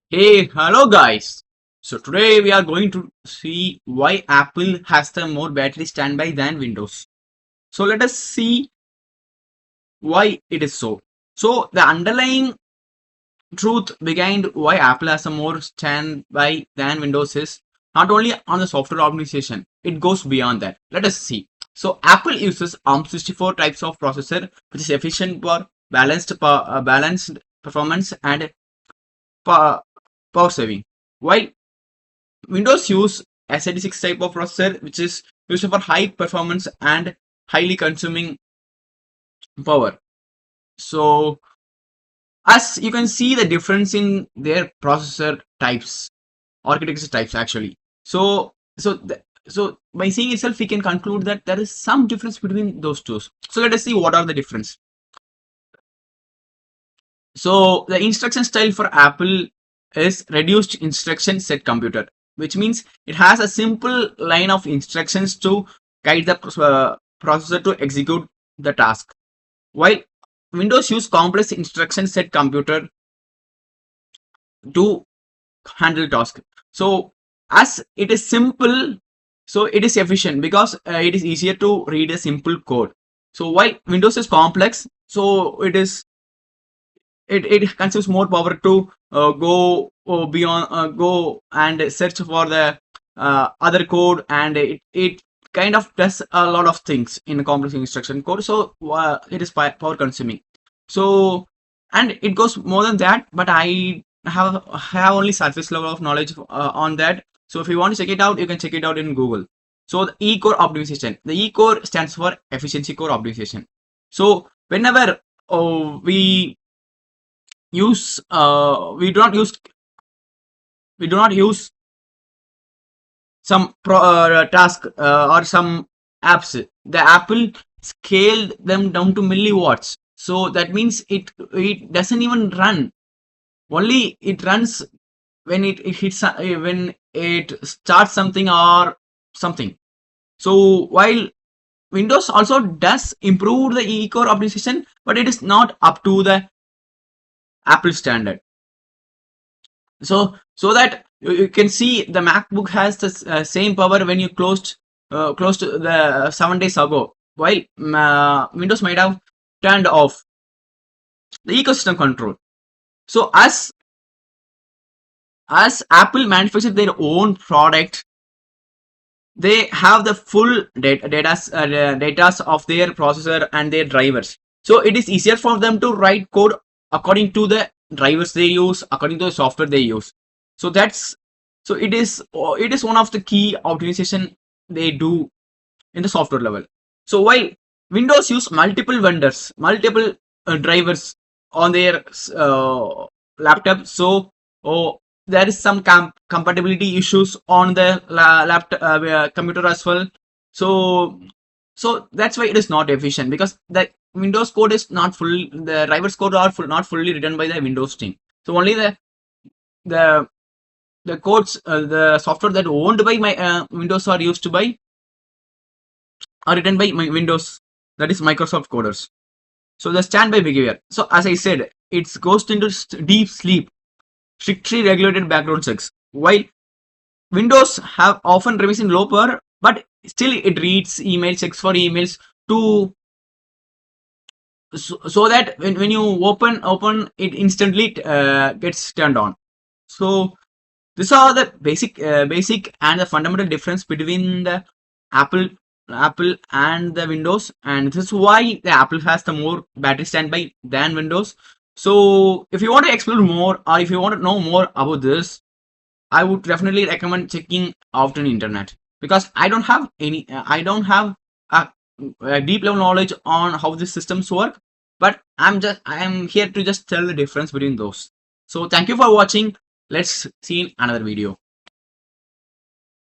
Hey, hello guys. So today we are going to see why Apple has the more battery standby than Windows. So let us see why it is so. So the underlying truth behind why Apple has a more standby than Windows is not only on the software optimization, it goes beyond that. Let us see. So Apple uses ARM64 types of processor which is efficient for balanced performance and power saving. While Windows use x86 type of processor which is used for high performance and highly consuming power. So as you can see the difference in their processor types, architecture types actually. So by seeing itself we can conclude that there is some difference between those two. So let us see what are the difference. So the instruction style for Apple is reduced instruction set computer, which means it has a simple line of instructions to guide the processor to execute the task. While Windows use complex instruction set computer to handle task. So as it is simple, so it is efficient because it is easier to read a simple code. So while Windows is complex, so it consumes more power to go beyond go and search for the other code, and it kind of does a lot of things in a complex instruction code. So it is power consuming. So and it goes more than that, but I have only surface level of knowledge on that. So if you want to check it out, you can check it out in Google. So the E-core optimization, the E-core stands for efficiency core optimization. So whenever we use we do not use some task or some apps, the Apple scaled them down to milliwatts. So that means it doesn't even run, only it runs when it hits when it starts something or something. So while Windows also does improve the e-core optimization, but it is not up to the Apple standard. So that you can see the MacBook has the same power when you closed the 7 days ago, while Windows might have turned off the ecosystem control. So as Apple manufactures their own product, they have the full data of their processor and their drivers. So it is easier for them to write code according to the drivers they use, according to the software they use. So it is one of the key optimization they do in the software level. So while Windows use multiple vendors, multiple drivers on their laptop, so there is some compatibility issues on the laptop computer as well. So that's why it is not efficient, because the Windows code is not full, the drivers code are not fully written by the Windows team. So only the the codes, the software that owned by my Windows are used by are written by my Windows, that is Microsoft coders. So the standby behavior, so as I said, it goes into deep sleep, strictly regulated background checks, while Windows have often remains in low power, but still it reads email, checks for emails to so that when you open it instantly gets turned on. So these are the basic and the fundamental difference between the Apple and the Windows, and this is why the Apple has the more battery standby than Windows. So if you want to explore more, or if you want to know more about this, I would definitely recommend checking out on internet, because I don't have a deep level knowledge on how these systems work, but I am here to just tell the difference between those. So thank you for watching. Let's see in another video.